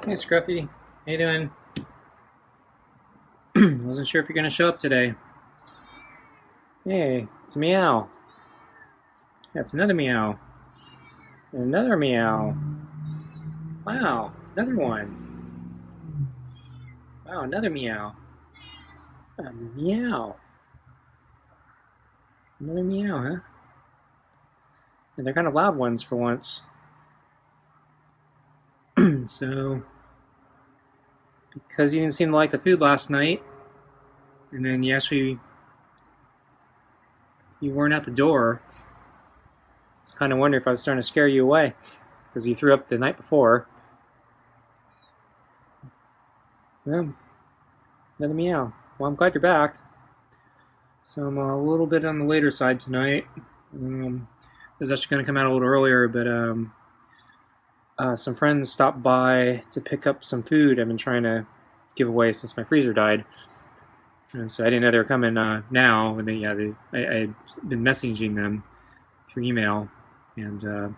Hey Scruffy, how you doing? Wasn't sure if you're gonna show up today. Hey, it's Meow. That's another Meow. And another Meow. Wow, another one. Wow, another Meow. A Meow. Another Meow, huh? And they're kind of loud ones for once. So, because you didn't seem to like the food last night, and then you weren't at the door, I was kind of wondering if I was starting to scare you away, because you threw up the night before. Well, another Meow. Well, I'm glad you're back. So I'm a little bit on the later side tonight. I was actually going to come out a little earlier, but some friends stopped by to pick up some food I've been trying to give away since my freezer died. And so I didn't know they were coming now. And I'd been messaging them through email, and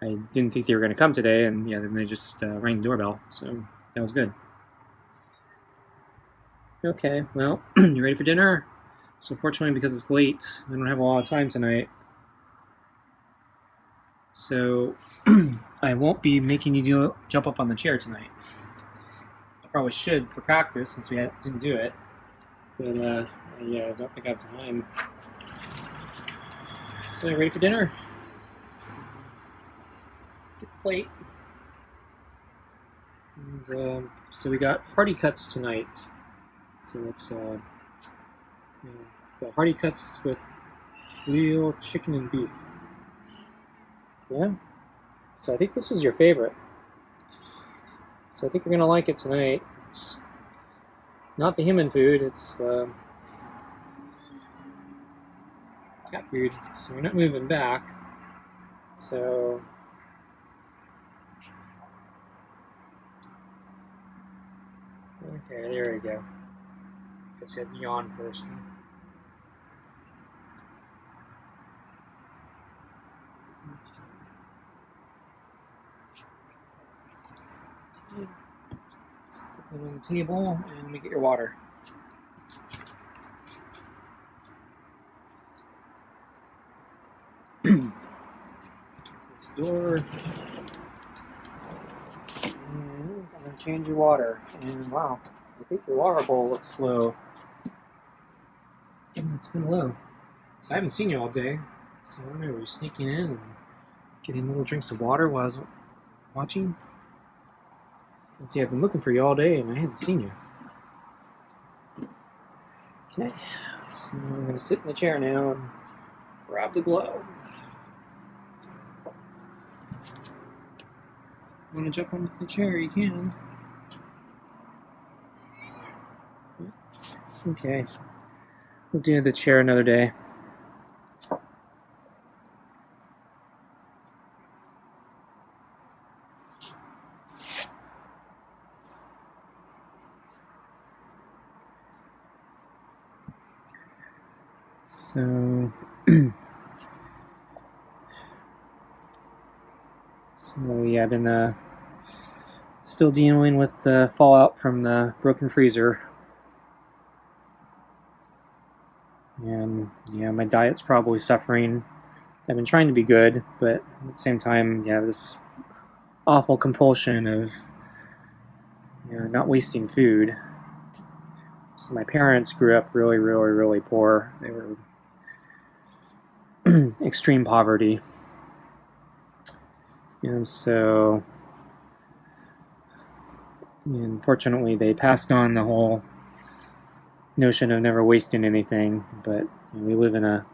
I didn't think they were going to come today. And then they just rang the doorbell, so that was good. Okay, well, you ready for dinner? So fortunately, because it's late, I don't have a lot of time tonight. So I won't be making you jump up on the chair tonight. I probably should for practice since we didn't do it. But I don't think I have time. So ready for dinner? So, get the plate. And so we got hearty cuts tonight. So it's the hearty cuts with real chicken and beef. Yeah? So I think this was your favorite. So I think you're going to like it tonight. It's not the human food, it's cat food. So we're not moving back. So okay, there we go. Guess you had to yawn first. Huh? Put it on the table, and let me get your water. Close the door. And I'm going to change your water. And wow, I think your water bowl looks low. It's kind of low. So I haven't seen you all day. So I don't know, were you sneaking in and getting little drinks of water while I was watching? See, I've been looking for you all day and I haven't seen you. Okay, so I'm going to sit in the chair now and grab the glow. If you want to jump onto the chair, you can. Okay, we'll do the chair another day. So, yeah, I've been still dealing with the fallout from the broken freezer. And yeah, my diet's probably suffering. I've been trying to be good, but at the same time, this awful compulsion of not wasting food. So my parents grew up really, really, really poor. They were extreme poverty. And so, unfortunately, they passed on the whole notion of never wasting anything, but we live in a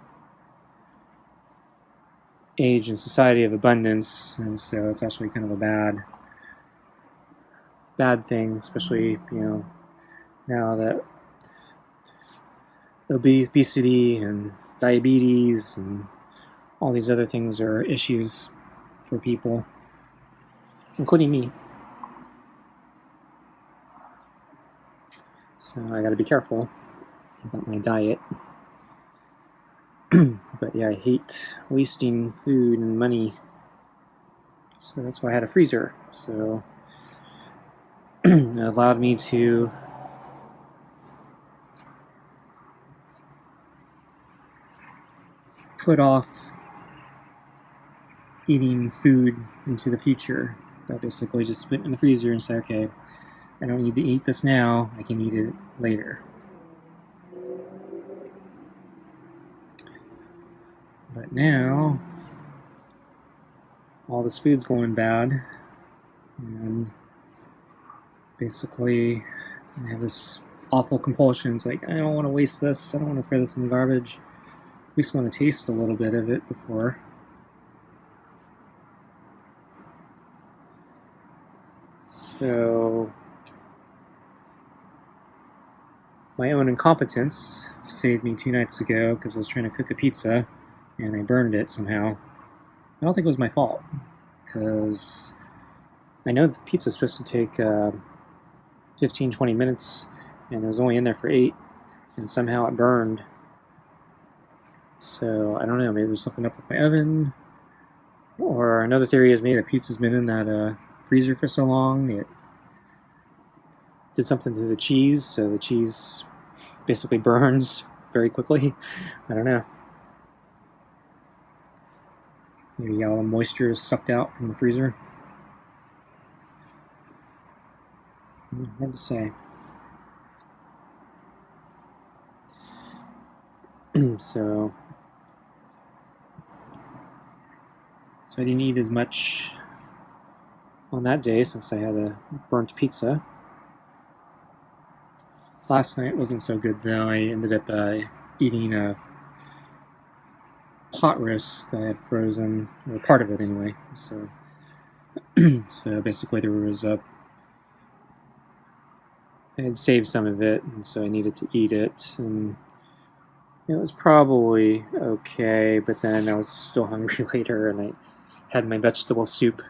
age and society of abundance, and so it's actually kind of a bad thing, especially now that obesity and diabetes and all these other things are issues for people, including me. So I got to be careful about my diet. But yeah, I hate wasting food and money. So that's why I had a freezer. So It allowed me to put off eating food into the future. I basically just put it in the freezer and say, okay, I don't need to eat this now, I can eat it later. But now, all this food's going bad, and basically I have this awful compulsion. It's like, I don't want to waste this, I don't want to throw this in the garbage. I just want to taste a little bit of it before. So, my own incompetence saved me 2 nights ago because I was trying to cook a pizza and I burned it somehow. I don't think it was my fault, because I know the pizza's supposed to take 15-20 minutes, and it was only in there for 8, and somehow it burned. So I don't know, maybe there's something up with my oven, or another theory is maybe the pizza's been in that freezer for so long, it did something to the cheese, so the cheese basically burns very quickly. I don't know. Maybe all the moisture is sucked out from the freezer. Hard to say. So I didn't eat as much on that day since I had a burnt pizza. Last night wasn't so good though. I ended up eating a pot roast that I had frozen, or part of it anyway. So, so basically there was I had saved some of it, and so I needed to eat it, and it was probably okay, but then I was still hungry later, and I had my vegetable soup.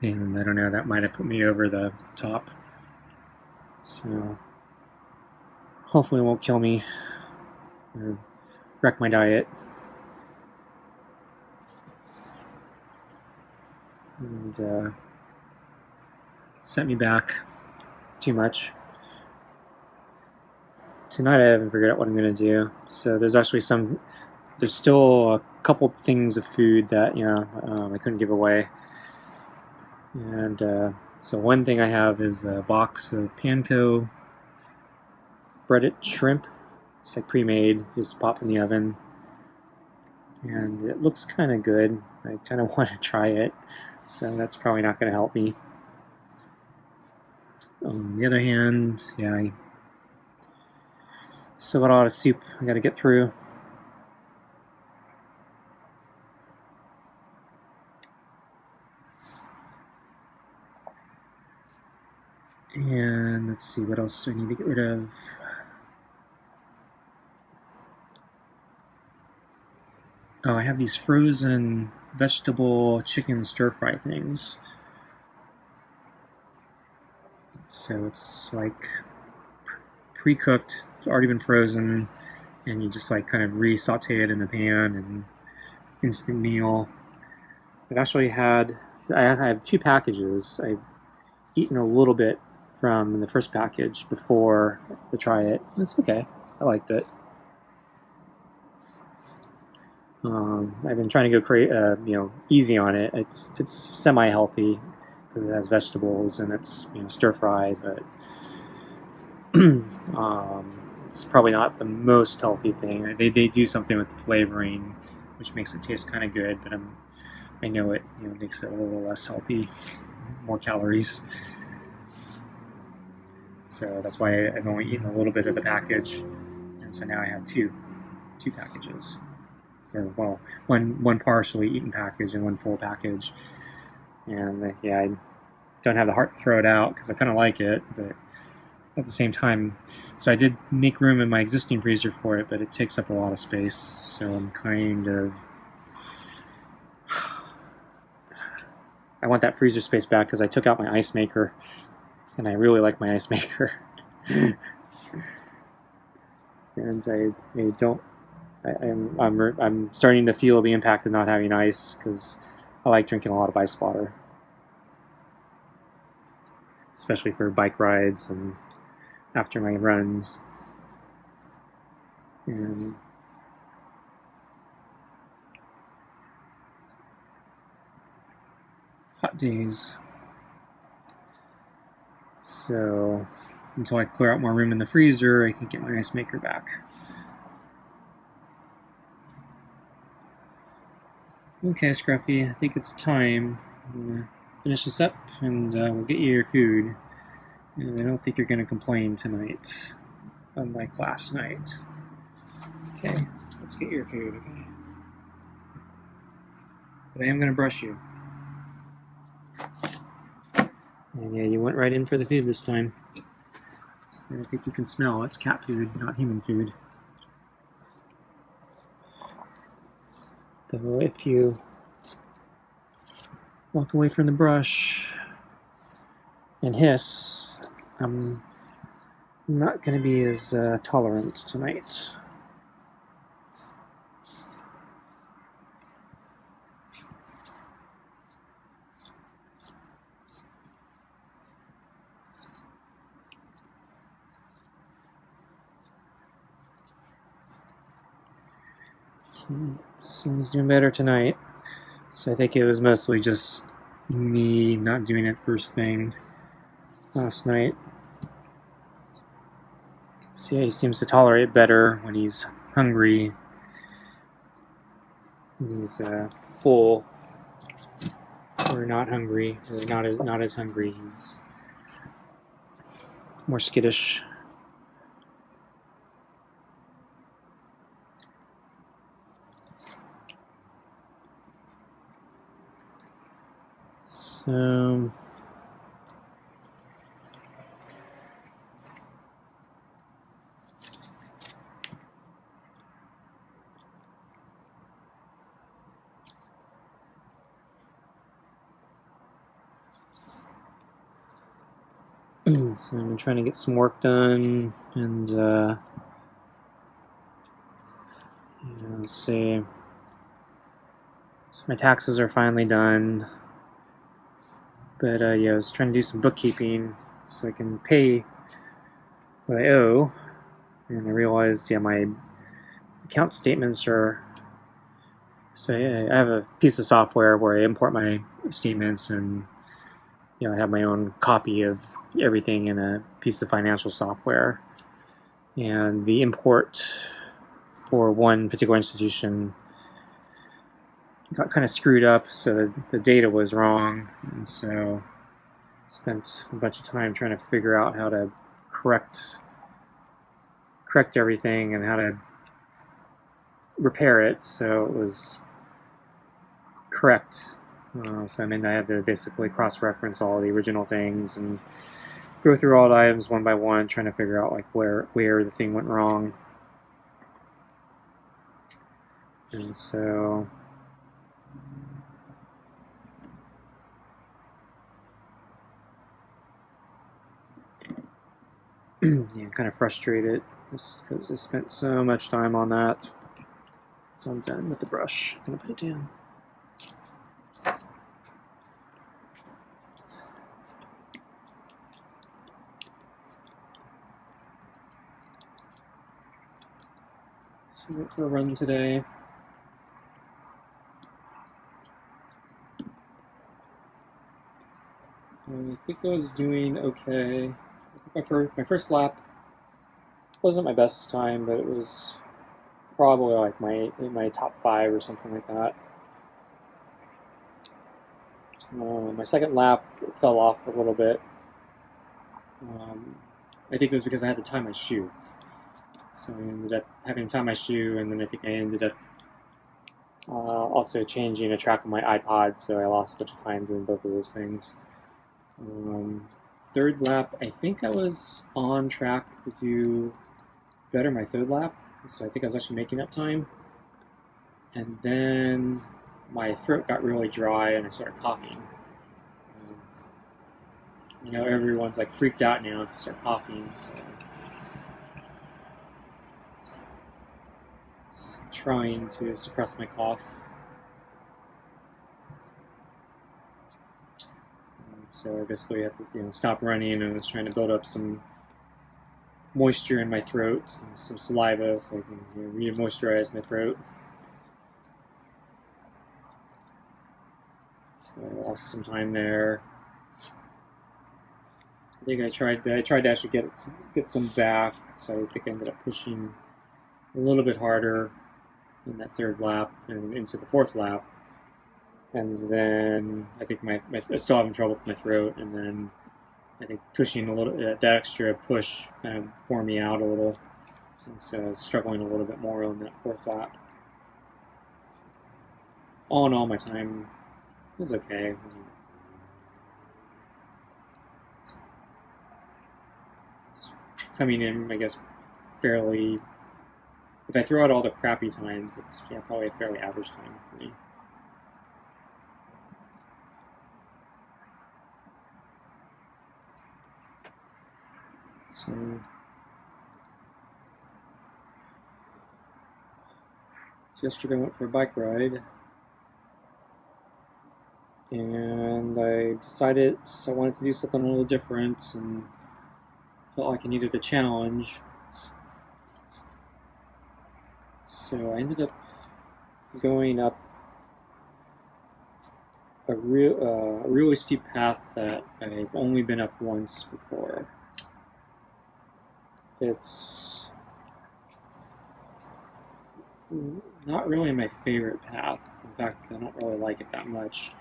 And I don't know, that might have put me over the top. So hopefully it won't kill me or wreck my diet. And set me back too much. Tonight I haven't figured out what I'm going to do. So there's still a couple things of food that, I couldn't give away. And so one thing I have is a box of Panko breaded shrimp. It's like pre-made, just pop in the oven. And it looks kind of good. I kind of want to try it. So that's probably not going to help me. On the other hand, I still got a lot of soup I got to get through. And let's see, what else do I need to get rid of? Oh, I have these frozen vegetable chicken stir-fry things. So it's like pre-cooked, already been frozen, and you just like kind of re-saute it in a pan and instant meal. I've actually I have 2 packages. I've eaten a little bit from the first package before to try it. It's okay. I liked it. I've been trying to go easy on it. It's semi-healthy because it has vegetables and it's stir fry, but it's probably not the most healthy thing. They do something with the flavoring, which makes it taste kind of good, but I know it makes it a little less healthy, more calories. So that's why I've only eaten a little bit of the package, and so now I have two packages. Or, well, one partially eaten package and one full package. And I don't have the heart to throw it out because I kind of like it, but at the same time, so I did make room in my existing freezer for it, but it takes up a lot of space. So I'm kind of, I want that freezer space back because I took out my ice maker, and I really like my ice maker. And I'm starting to feel the impact of not having ice because I like drinking a lot of ice water. especially for bike rides and after my runs. And hot days. So until I clear out more room in the freezer, I can get my ice maker back. Okay, Scruffy, I think it's time. I'm gonna finish this up and we'll get you your food. And I don't think you're gonna complain tonight, unlike last night. Okay, let's get your food, okay? But I am gonna brush you. And yeah, you went right in for the food this time. So I think you can smell it's cat food, not human food. Though if you walk away from the brush and hiss, I'm not going to be as tolerant tonight. Someone's doing better tonight. So I think it was mostly just me not doing it first thing last night. See, he seems to tolerate better when he's hungry. When he's full or not hungry, or not as hungry. He's more skittish. So so I'm trying to get some work done, and let's see. So my taxes are finally done, but yeah, I was trying to do some bookkeeping so I can pay what I owe, and I realized, yeah, my account statements are. So yeah, I have a piece of software where I import my statements, and I have my own copy of everything in a piece of financial software. And the import for one particular institution got kind of screwed up, so the data was wrong, and so I spent a bunch of time trying to figure out how to correct everything and how to repair it so it was correct. So I had to basically cross-reference all the original things and go through all the items one by one, trying to figure out like where the thing went wrong. And so yeah, I'm kind of frustrated just because I spent so much time on that. So I'm done with the brush. I'm gonna put it down. So I went for a run today. I think I was doing okay. I think my first lap wasn't my best time, but it was probably like my top 5 or something like that. My second lap fell off a little bit. I think it was because I had to tie my shoe. So I ended up having to tie my shoe, and then I think I ended up also changing a track on my iPod, so I lost a bunch of time doing both of those things. Third lap, I think I was on track to do better my third lap, so I think I was actually making up time. And then my throat got really dry and I started coughing. And, everyone's like freaked out now if you start coughing, so trying to suppress my cough. So I basically had to stop running, and I was trying to build up some moisture in my throat and some saliva so I can re-moisturize my throat. So I lost some time there. I think I tried to actually get some back, so I think I ended up pushing a little bit harder in that third lap and into the fourth lap. And then I think I still having trouble with my throat, and then I think pushing a little, that extra push kind of wore me out a little, and so I was struggling a little bit more on that fourth lap. All in all, my time was okay. It wasn't coming in, I guess, fairly. If I throw out all the crappy times, it's probably a fairly average time for me. So yesterday I went for a bike ride, and I decided I wanted to do something a little different, and felt like I needed a challenge. So I ended up going up a really steep path that I've only been up once before. It's not really my favorite path. In fact, I don't really like it that much.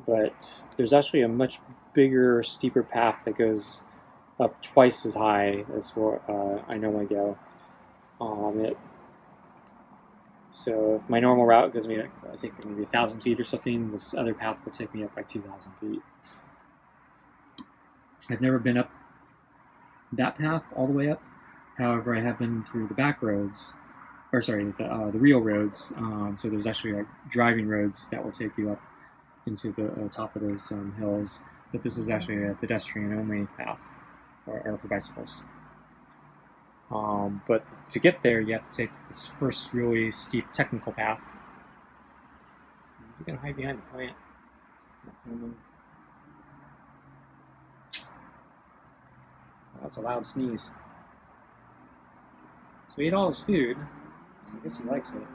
But there's actually a much bigger, steeper path that goes up twice as high as where I normally go. So if my normal route goes me, I think maybe 1,000 feet or something, this other path would take me up like 2,000 feet. I've never been up that path all the way up. However, I have been through the back roads, or sorry, the real roads. So there's actually like driving roads that will take you up into the top of those hills. But this is actually a pedestrian-only path, or for bicycles. But to get there, you have to take this first really steep technical path. Is he going to hide behind the plant? That's a loud sneeze. So he ate all his food, so I guess he likes it.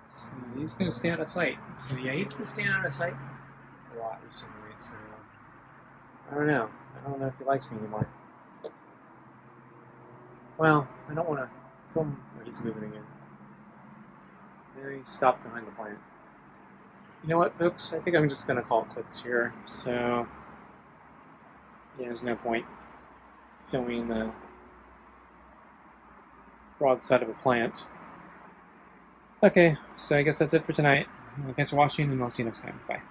So he's going to stay out of sight. So yeah, he's been staying out of sight a lot recently, so I don't know. I don't know if he likes me anymore. Well, I don't want to film where he's moving again. There he stopped behind the plant. You know what, folks? I think I'm just going to call it quits here. So, yeah, there's no point filming the broadside of a plant. Okay, so I guess that's it for tonight. Thanks for watching, and I'll see you next time. Bye.